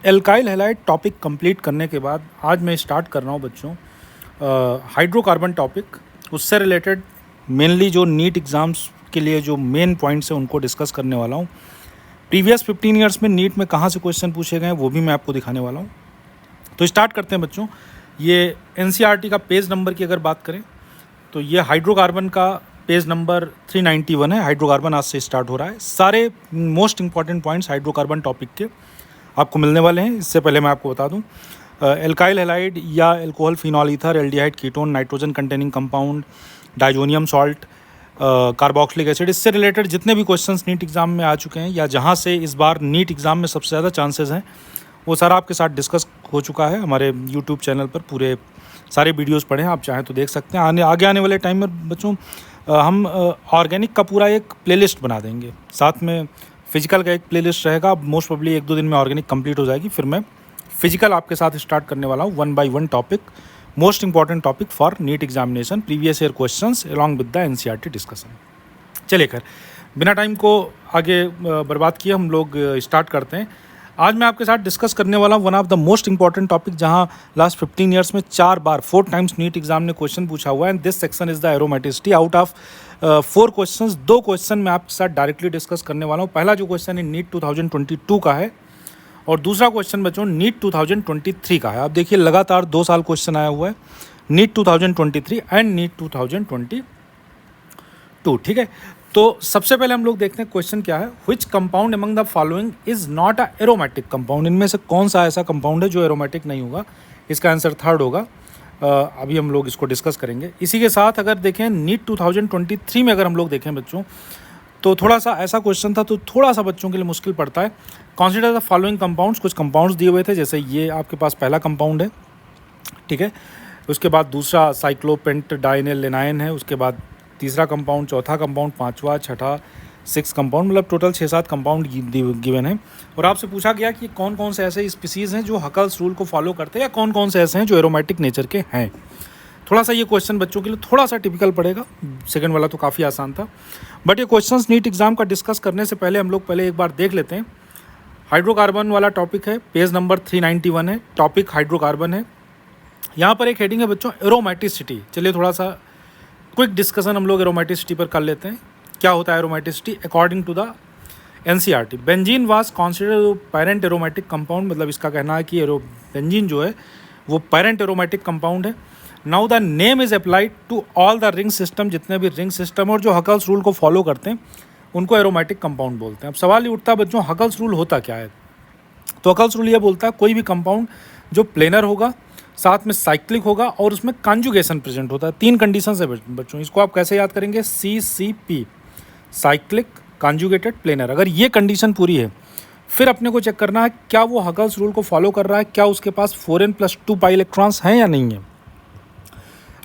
Alkyl halide topic complete करने के बाद आज मैं स्टार्ट कर रहा हूँ बच्चों हाइड्रोकार्बन टॉपिक। उससे रिलेटेड मेनली जो नीट एग्ज़ाम्स के लिए जो मेन पॉइंट्स हैं उनको डिस्कस करने वाला हूँ। प्रीवियस 15 ईयर्स में नीट में कहाँ से क्वेश्चन पूछे गए हैं वो भी मैं आपको दिखाने वाला हूँ। तो स्टार्ट करते हैं बच्चों। ये एनसीईआरटी का पेज नंबर की अगर बात करें तो ये हाइड्रोकार्बन का पेज नंबर 391 है। हाइड्रोकार्बन आज से स्टार्ट हो रहा है। सारे most important points hydrocarbon topic के आपको मिलने वाले हैं। इससे पहले मैं आपको बता दूं एल्काइल हैलाइड या alcohol phenol ether aldehyde ketone nitrogen containing compound diazonium salt carboxylic acid, इससे रिलेटेड जितने भी क्वेश्चंस नीट एग्ज़ाम में आ चुके हैं या जहां से इस बार नीट एग्ज़ाम में सबसे ज़्यादा चांसेस हैं वो सारा आपके साथ डिस्कस हो चुका है हमारे यूट्यूब चैनल पर। पूरे सारे वीडियोज़ पढ़े हैं, आप चाहें तो देख सकते हैं। आगे आने वाले टाइम में बच्चों हम ऑर्गेनिक का पूरा एक प्लेलिस्ट बना देंगे, साथ में फिजिकल का एक प्लेलिस्ट रहेगा। मोस्ट प्रोबेबली 1-2 दिन में ऑर्गेनिक कंप्लीट हो जाएगी, फिर मैं फिजिकल आपके साथ स्टार्ट करने वाला हूँ 1 by 1 topic, most important topic for NEET examination, previous year questions along with the NCERT discussion. चलिए खैर बिना टाइम को आगे बर्बाद किए हम लोग स्टार्ट करते हैं। आज मैं आपके साथ डिस्कस करने वाला हूँ one of the most important topic, जहाँ लास्ट 15 ईयर्स में 4 टाइम्स नीट एग्जाम ने क्वेश्चन पूछा हुआ है। And this section is the aromaticity. Out of 4 questions 2 question मैं आपके साथ डायरेक्टली डिस्कस करने वाला हूँ। पहला जो क्वेश्चन है नीट 2022 का है और दूसरा क्वेश्चन बच्चों नीट 2023 का है। आप देखिए लगातार 2 साल क्वेश्चन आया हुआ है, नीट 2023 एंड नीट 2022। ठीक है, तो सबसे पहले हम लोग देखते हैं क्वेश्चन क्या है। Which compound among the following is not a aromatic compound. इनमें से कौन सा ऐसा कंपाउंड है जो एरोमेटिक नहीं होगा। इसका आंसर 3rd होगा। अभी हम लोग इसको डिस्कस करेंगे। इसी के साथ अगर देखें नीट 2023 में अगर हम लोग देखें बच्चों तो थोड़ा सा ऐसा क्वेश्चन था तो थोड़ा सा बच्चों के लिए मुश्किल पड़ता है। Consider the following compounds. कुछ कंपाउंड्स दिए हुए थे, जैसे ये आपके पास पहला कंपाउंड है, ठीक है। उसके बाद दूसरा साइक्लोपेंट डाइनिल लेनाइन है, उसके बाद तीसरा कंपाउंड, चौथा कंपाउंड, 5वां, छठा, 6 कंपाउंड, मतलब टोटल 6-7 कंपाउंड गिवन है। और आपसे पूछा गया कि कौन कौन से ऐसे स्पीसीज़ हैं जो हकल्स रूल को फॉलो करते हैं या कौन कौन से ऐसे हैं जो एरोमेटिक नेचर के हैं। थोड़ा सा ये क्वेश्चन बच्चों के लिए थोड़ा सा टिपिकल पड़ेगा। सेकंड वाला तो काफ़ी आसान था, बट ये क्वेश्चंस नीट एग्जाम का डिस्कस करने से पहले हम लोग पहले एक बार देख लेते हैं। हाइड्रोकार्बन वाला टॉपिक है, पेज नंबर 391 है, टॉपिक हाइड्रोकार्बन है। यहाँ पर एक हेडिंग है बच्चों एरोमेटिसिटी। चलिए थोड़ा सा क्विक डिस्कशन हम लोग एरोमेटिसिटी पर कर लेते हैं। क्या होता है aromaticity according to the NCERT. Benzene was considered parent aromatic compound, मतलब इसका कहना है कि बेंजीन जो है वो पेरेंट एरोमेटिक कंपाउंड है। Now the name is applied to all the ring system, जितने भी रिंग सिस्टम और जो हकल्स रूल को फॉलो करते हैं उनको एरोमेटिक कंपाउंड बोलते हैं। अब सवाल ये उठता है बच्चों हकल्स रूल होता क्या है। तो हकल्स रूल ये बोलता है कोई भी कंपाउंड जो प्लेनर होगा, साथ में साइक्लिक होगा और उसमें कॉन्जुगेशन प्रेजेंट होता है। 3 कंडीशंस है बच्चों, इसको आप कैसे याद करेंगे, CCP, साइक्लिक, कॉन्जुगेटेड, प्लेनर। अगर ये कंडीशन पूरी है फिर अपने को चेक करना है क्या वो हकल्स रूल को फॉलो कर रहा है, क्या उसके पास 4n+2 पाई इलेक्ट्रॉन्स हैं या नहीं है।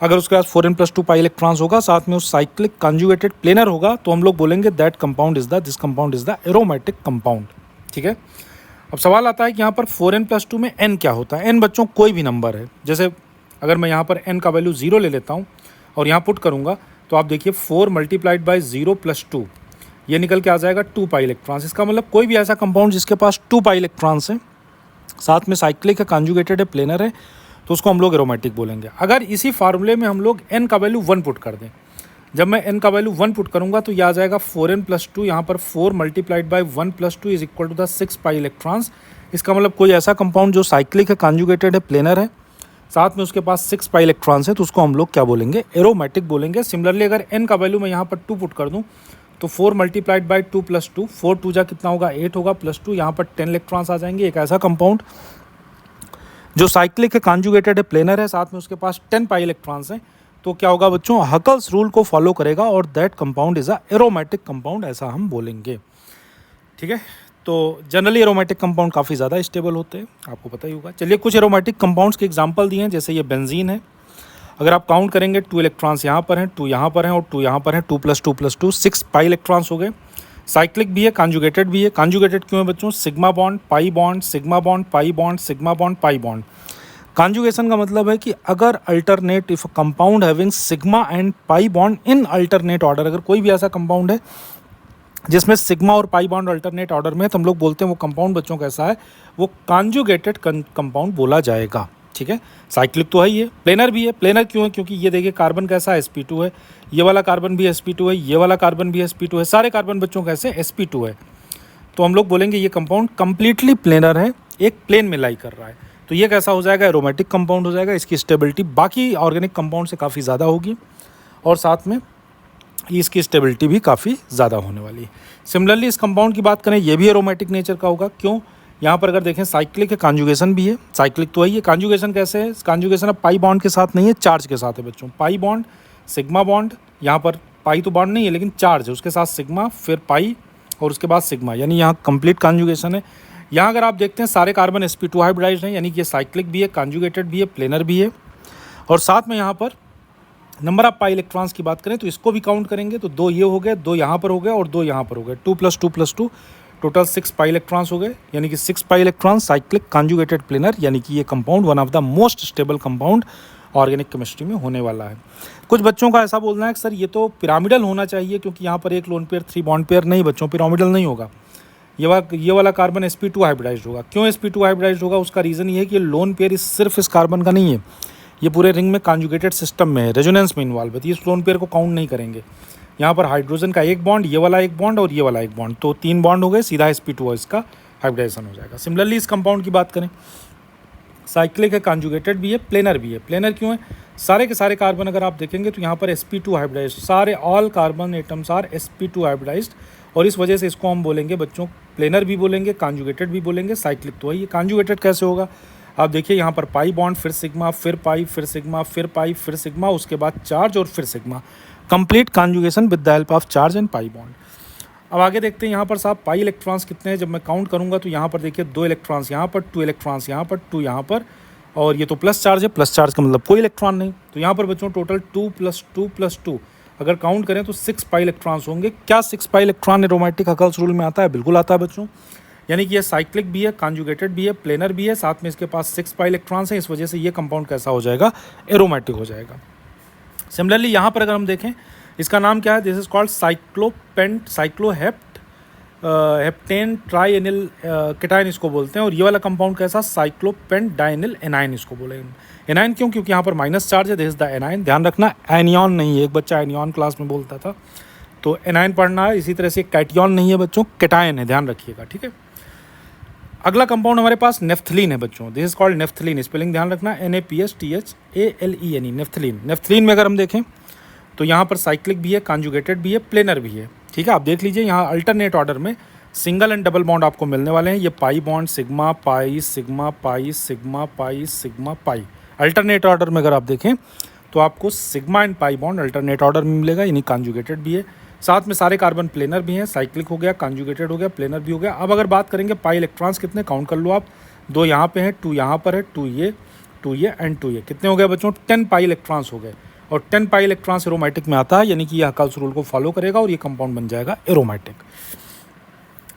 अगर उसके पास 4n+2 पाई इलेक्ट्रॉन्स होगा, साथ में उस साइक्लिक कॉन्जुगेटेड प्लेनर होगा, तो हम लोग बोलेंगे that compound is the this compound is the aromatic compound. ठीक है, अब सवाल आता है कि यहाँ पर 4n+2 में n क्या होता है। n बच्चों कोई भी नंबर है। जैसे अगर मैं यहाँ पर n का वैल्यू 0 ले लेता हूँ और यहाँ पुट करूँगा तो आप देखिए 4 × 0 + 2 ये निकल के आ जाएगा 2 पाई इलेक्ट्रॉन्स। इसका मतलब कोई भी ऐसा कंपाउंड जिसके पास 2 पाई इलेक्ट्रॉन्स है, साथ में साइक्लिक है, कॉन्जुगेटेड है, प्लेनर है, तो उसको हम लोग एरोमेटिक बोलेंगे। अगर इसी फार्मूले में हम लोग n का वैल्यू 1 पुट कर दें, जब मैं n का वैल्यू 1 पुट करूंगा तो यह आ जाएगा 4n+2, यहाँ पर 4 × 1 + 2 = 6 पाई इलेक्ट्रॉन्स। इसका मतलब कोई ऐसा कंपाउंड जो साइक्लिक है, कॉन्जुगेटेड है, प्लेनर है, साथ में उसके पास 6 पाई इलेक्ट्रॉन्स है, तो उसको हम लोग क्या बोलेंगे, एरोमेटिक बोलेंगे। सिमिलरली अगर n का वैल्यू मैं यहाँ पर 2 पुट कर दूँ तो 4 × 2 + 2, 4 2 जा कितना होगा 8 होगा, +2 यहाँ पर 10 इलेक्ट्रॉन्स आ जाएंगे। एक ऐसा कंपाउंड जो साइक्लिक है, कॉन्जुगेटेड है, प्लेनर है, साथ में उसके पास 10 पाई इलेक्ट्रॉन्स हैं, तो क्या होगा बच्चों, हकल्स रूल को फॉलो करेगा और that compound is a aromatic compound, ऐसा हम बोलेंगे। ठीक है, तो जनरली एरोमेटिक कंपाउंड काफ़ी ज़्यादा स्टेबल होते हैं, आपको पता ही होगा। चलिए कुछ एरोमेटिक कंपाउंड्स के एग्जांपल दिए हैं, जैसे ये बेंजीन है। अगर आप काउंट करेंगे 2 इलेक्ट्रॉन्स यहाँ पर हैं, 2 यहाँ पर हैं और 2 यहाँ पर हैं, 2 + 2 + 2 6 पाई इलेक्ट्रॉन्स हो गए। साइक्लिक भी है, कॉन्जुगेटेड भी है। कॉन्जुगेटेड क्यों है बच्चों, sigma bond, pi bond, sigma bond, pi bond, sigma bond, pi bond. Conjugation का मतलब है कि अगर alternate if compound having sigma and pi bond in alternate order, अगर कोई भी ऐसा कंपाउंड है जिसमें सिग्मा और पाई बॉन्ड अल्टरनेट ऑर्डर में है, तो हम लोग बोलते हैं वो कंपाउंड बच्चों कैसा है, वो कॉन्जुगेटेड कंपाउंड बोला जाएगा। ठीक है, साइक्लिक तो है ही है, प्लेनर भी है। प्लेनर क्यों है? क्योंकि ये देखिए कार्बन कैसा है, sp2 है, ये वाला कार्बन भी sp2 है, ये वाला कार्बन भी sp2 है, सारे कार्बन बच्चों कैसे sp2 है। तो हम लोग बोलेंगे ये कंपाउंड कंप्लीटली प्लेनर है, एक प्लेन में लाई कर रहा है। तो ये कैसा हो जाएगा, एरोमेटिक कंपाउंड हो जाएगा। इसकी स्टेबिलिटी बाकी ऑर्गेनिक कंपाउंड से काफ़ी ज़्यादा होगी और साथ में इसकी स्टेबिलिटी भी काफ़ी ज़्यादा होने वाली है। सिमिलरली इस कंपाउंड की बात करें, ये भी एरोमेटिक नेचर का होगा। क्यों? यहाँ पर अगर देखें साइक्लिक है, कॉन्जुगेशन भी है। साइक्लिक तो है ये, कॉन्जुगेशन कैसे है? कॉन्जुगेशन अब पाई बॉन्ड के साथ नहीं है, चार्ज के साथ है बच्चों। पाई बॉन्ड, सिग्मा बॉन्ड, यहाँ पर पाई तो बॉन्ड नहीं है लेकिन चार्ज है, उसके साथ सिग्मा, फिर पाई और उसके बाद सिग्मा, यानी यहाँ कंप्लीट कॉन्जुगेशन है। यहाँ अगर आप देखते हैं सारे कार्बन sp2 हाइब्रिडाइज्ड हैं, यानी कि ये साइक्लिक भी है, कॉन्जुगेटेड भी है, प्लेनर भी है। और साथ में यहाँ पर नंबर ऑफ पाई इलेक्ट्रॉन्स की बात करें तो इसको भी काउंट करेंगे तो 2 ये हो गए, 2 यहाँ पर हो गए और 2 यहाँ पर हो गए। 2 + 2 + 2 टोटल 6 पाई इलेक्ट्रॉन्स हो गए, यानी कि 6 pi electron cyclic conjugated planar, यानी कि ये compound one of the most stable compound organic chemistry में होने वाला है। कुछ बच्चों का ऐसा बोलना है कि सर ये तो पिरामिडल होना चाहिए, क्योंकि यहाँ पर एक लोन पेयर 3 बॉन्ड पेयर। नहीं बच्चों, पिरामिडल नहीं होगा। ये वाला कार्बन sp2 हाइब्रिडाइज्ड होगा। क्यों sp2 हाइब्रिडाइज्ड होगा? उसका रीज़न ये है कि ये लोन पेयर सिर्फ इस कार्बन का नहीं है, ये पूरे रिंग में कॉन्जुगेटेड सिस्टम में है, रेजोनेंस में इन्वॉल्व है। इस लोन पेयर को काउंट नहीं करेंगे। यहाँ पर हाइड्रोजन का एक बॉन्ड, ये वाला एक बॉन्ड और ये वाला एक बॉन्ड, तो 3 बॉन्ड हो गए, सीधा sp2 इसका हाइब्रिडाइजेशन हो जाएगा। सिमिलरली इस कंपाउंड की बात करें, साइक्लिक है, कॉन्जुगेटेड भी है, प्लेनर भी है। प्लेनर क्यों है? सारे के सारे कार्बन अगर आप देखेंगे तो यहाँ पर sp2 हाइब्रिडाइज्ड, सारे all carbon atoms are sp2 hybridised, और इस वजह से इसको हम बोलेंगे बच्चों प्लेनर भी बोलेंगे, कॉन्जुगेटेड भी बोलेंगे। साइक्लिक तो है ये। कॉन्जुगेटेड कैसे होगा? आप देखिए यहाँ पर पाई बॉन्ड, फिर सिग्मा, फिर पाई, फिर सिग्मा, फिर पाई, फिर सिग्मा, उसके बाद चार्ज और फिर sigma, complete conjugation with the help of charge and pi bond. अब आगे देखते हैं यहाँ पर साहब पाई इलेक्ट्रॉन्स कितने हैं। जब मैं काउंट करूँगा तो यहाँ पर देखिए 2 इलेक्ट्रॉन्स यहाँ पर, 2 इलेक्ट्रॉन्स यहाँ पर, 2 यहाँ पर, और ये तो प्लस चार्ज है। प्लस चार्ज का मतलब कोई इलेक्ट्रॉन नहीं। तो यहाँ पर बच्चों टोटल 2 + 2 + 2 अगर काउंट करें तो 6 पाई इलेक्ट्रॉन्स होंगे। क्या 6 pi electron aromatic Huckel's rule में आता है? बिल्कुल आता है बच्चों। यानी कि ये साइक्लिक भी है, कॉन्जुगेटेड भी है, प्लेनर भी है, साथ में इसके पास 6 पाई इलेक्ट्रॉन्स हैं। इस वजह से ये कंपाउंड कैसा हो जाएगा? एरोमेटिक हो जाएगा। सिमिलरली यहाँ पर अगर हम देखें, इसका नाम क्या है? This is called heptene trienyl ketene इसको बोलते हैं। और ये वाला कंपाउंड कैसा? साइक्लोपेंट डाइनिल एनाइन इसको बोलेंगे। एनाइन क्यों? क्योंकि यहाँ पर माइनस चार्ज है, दिस इज द एनाइन। ध्यान रखना एनियन नहीं है, एक बच्चा एनियन क्लास में बोलता था, तो एनाइन पढ़ना है। इसी तरह से कैटियन नहीं है बच्चों, केटाइन है, ध्यान रखिएगा। ठीक है, अगला कंपाउंड हमारे पास नेफ्थलीन है बच्चों। This is called naphthalene, spelling ध्यान रखना, NaPHTHALENE, नेफ्थलीन। नेफ्थलीन में अगर हम देखें तो यहाँ पर साइक्लिक भी है, कॉन्जुगेटेड भी है, प्लेनर भी है। ठीक है, आप देख लीजिए यहाँ अल्टरनेट ऑर्डर में सिंगल एंड डबल बॉन्ड आपको मिलने वाले हैं। ये pi bond, sigma pi, sigma pi, sigma pi, sigma pi. Alternate order में अगर आप देखें तो आपको sigma and pi bond alternate order में मिलेगा, यानी कॉन्जुगेटेड भी है। साथ में सारे कार्बन प्लेनर भी हैं, साइक्लिक हो गया, कॉन्जुगेटेड हो गया, प्लेनर भी हो गया। अब अगर बात करेंगे पाई इलेक्ट्रॉन्स कितने, काउंट कर लो आप। 2 यहाँ पे हैं, 2 यहाँ पर है, 2 ये, 2 ये एंड 2 ये। कितने हो गए बच्चों? 10 पाई इलेक्ट्रॉन्स हो गए। और 10 पाई इलेक्ट्रॉन्स एरोमेटिक में आता है, यानी कि ये हकल्स रूल को फॉलो करेगा और ये कंपाउंड बन जाएगा एरोमेटिक।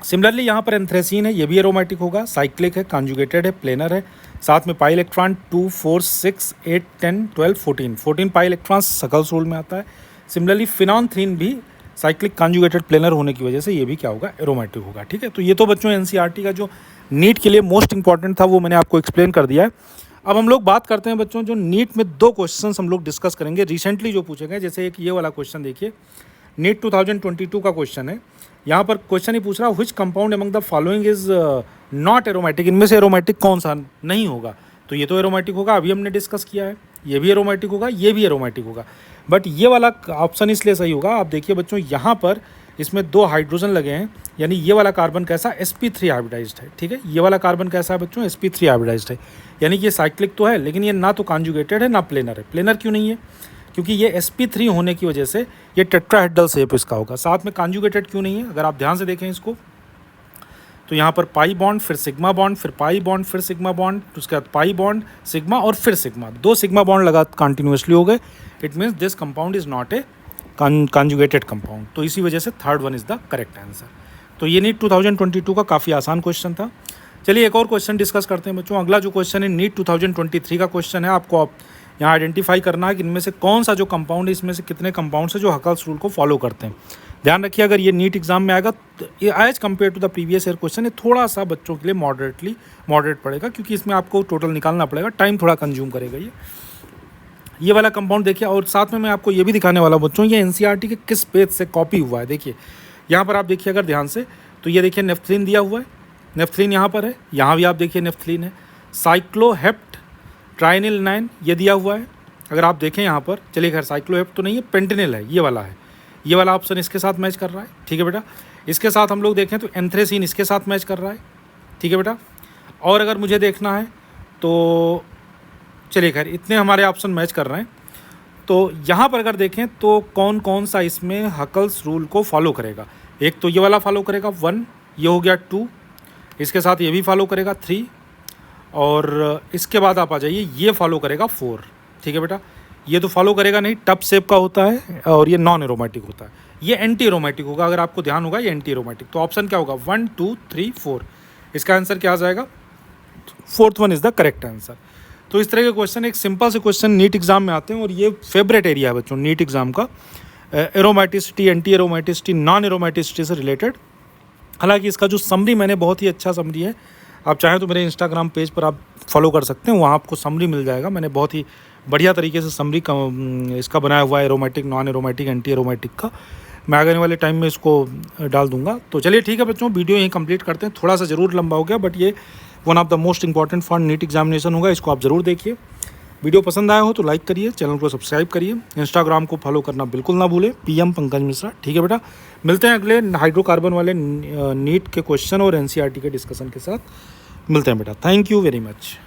सिमिलरली यहाँ पर एंथ्रेसीन है, ये भी एरोमेटिक होगा, साइक्लिक है, कॉन्जुगेटेड है, प्लेनर है। साथ में pi electron 2, 4, 6, 8, 10, 12, 14 pi electrons Huckel's rule में आता है। सिमिलरली फिनॉन्थ्रीन भी साइक्लिक कॉन्जुगेटेड प्लेनर होने की वजह से ये भी क्या होगा? एरोमेटिक होगा। ठीक है, तो ये तो बच्चों एनसीईआरटी का जो नीट के लिए मोस्ट इंपॉर्टेंट था वो मैंने आपको एक्सप्लेन कर दिया है। अब हम लोग बात करते हैं बच्चों, जो नीट में 2 क्वेश्चंस हम लोग डिस्कस करेंगे रिसेंटली जो पूछे गए। जैसे एक ये वाला क्वेश्चन देखिए, नीट 2022 का क्वेश्चन है। यहाँ पर क्वेश्चन ही पूछ रहा है which compound among the following is not aromatic, इनमें से एरोमेटिक कौन सा नहीं होगा? तो ये तो एरोमेटिक होगा, अभी हमने डिस्कस किया है। ये भी एरोमेटिक होगा, ये भी एरोमेटिक होगा, बट ये वाला ऑप्शन इसलिए सही होगा। आप देखिए बच्चों, यहाँ पर इसमें 2 हाइड्रोजन लगे हैं, यानी ये वाला कार्बन कैसा? sp3 हाइब्रिडाइज्ड है। ठीक है, ये वाला कार्बन कैसा है बच्चों? sp3 हाइब्रिडाइज्ड है, यानी कि ये साइक्लिक तो है, लेकिन ये ना तो कॉन्जुगेटेड है ना प्लेनर है। प्लेनर क्यों नहीं है? क्योंकि ये sp3 होने की वजह से ये टेट्राहेड्रल शेप इसका होगा। साथ में कॉन्जुगेटेड क्यों नहीं है? अगर आप ध्यान से देखें इसको तो यहाँ पर पाई बॉन्ड, फिर सिग्मा बॉन्ड, फिर पाई बॉन्ड, फिर सिग्मा बॉन्ड, उसके बाद पाई बॉन्ड, सिग्मा और फिर सिग्मा, 2 सिग्मा बॉन्ड लगा कंटिन्यूसली हो गए। It means this compound is not a conjugated compound. तो इसी वजह से third one is the correct answer. तो ये नीट 2022 का काफ़ी आसान क्वेश्चन था। चलिए एक और क्वेश्चन डिस्कस करते हैं बच्चों। अगला जो क्वेश्चन है नीट 2023 का क्वेश्चन है। आपको यहाँ आइडेंटिफाई करना है कि इनमें से कौन सा जो कंपाउंड है, इसमें से कितने कंपाउंड्स है जो हकल्स रूल को फॉलो करते हैं। ध्यान रखिए, अगर ये नीट एग्जाम में आएगा तो as compare to the previous year question, ये थोड़ा सा बच्चों के लिए मॉडरेट पड़ेगा, क्योंकि इसमें आपको टोटल निकालना पड़ेगा, टाइम थोड़ा कंज्यूम करेगा ये वाला कंपाउंड देखिए। और साथ में मैं आपको ये भी दिखाने वाला हूं बच्चों, ये एनसीईआरटी के किस पेज से कॉपी हुआ है। देखिए यहाँ पर आप देखिए अगर ध्यान से, तो ये देखिए नेफ्थलीन दिया हुआ है, नेफ्थलीन यहाँ पर है, यहाँ भी आप देखिए नेफ्थलीन है। साइक्लोहेप्ट ट्राइनिल 9 ये दिया हुआ है, अगर आप देखें यहाँ पर, चलिए खैर साइक्लोहेप्ट तो नहीं है, पेंटेनिल है, ये वाला है, ये वाला ऑप्शन इसके साथ मैच कर रहा है, ठीक है बेटा। इसके साथ हम लोग देखें तो एंथ्रेसिन इसके साथ मैच कर रहा है, ठीक है बेटा। और अगर मुझे देखना है तो चलिए खैर इतने हमारे ऑप्शन मैच कर रहे हैं। तो यहाँ पर अगर देखें तो कौन कौन सा इसमें हकल्स रूल को फॉलो करेगा, एक तो ये वाला फॉलो करेगा 1, ये हो गया 2, इसके साथ ये भी फॉलो करेगा 3, और इसके बाद आप आ जाइए ये फॉलो करेगा 4, ठीक है बेटा। ये तो फॉलो करेगा नहीं, टब शेप का होता है और ये नॉन एरोमेटिक होता है, ये एंटी एरोमेटिक होगा, अगर आपको ध्यान होगा ये एंटी एरोमेटिक। तो ऑप्शन क्या होगा 1 2 3 4, इसका आंसर क्या आ जाएगा, 4th one is the correct answer. तो इस तरह के क्वेश्चन, एक सिंपल से क्वेश्चन नीट एग्जाम में आते हैं, और ये फेवरेट एरिया है बच्चों नीट एग्जाम का, aromaticity, anti aromaticity, non aromaticity से रिलेटेड। हालांकि इसका जो समरी मैंने, बहुत ही अच्छा समरी है, आप चाहें तो मेरे इंस्टाग्राम पेज पर आप फॉलो कर सकते हैं, वहाँ आपको समरी मिल जाएगा। मैंने बहुत ही बढ़िया तरीके से समरी का इसका बनाया हुआ है, aromatic, non aromatic, anti aromatic का। मैं आने वाले टाइम में इसको डाल दूंगा। तो चलिए ठीक है बच्चों, वीडियो यहीं कंप्लीट करते हैं, थोड़ा सा ज़रूर लंबा हो गया, बट ये one of the most important for NEET examination होगा, इसको आप ज़रूर देखिए। वीडियो पसंद आया हो तो लाइक करिए, चैनल को सब्सक्राइब करिए, इंस्टाग्राम को फॉलो करना बिल्कुल ना भूलें, PM पंकज मिश्रा, ठीक है बेटा। मिलते हैं अगले हाइड्रोकार्बन वाले नीट के क्वेश्चन और NCERT के डिस्कशन के साथ, मिलते हैं बेटा। Thank you very much.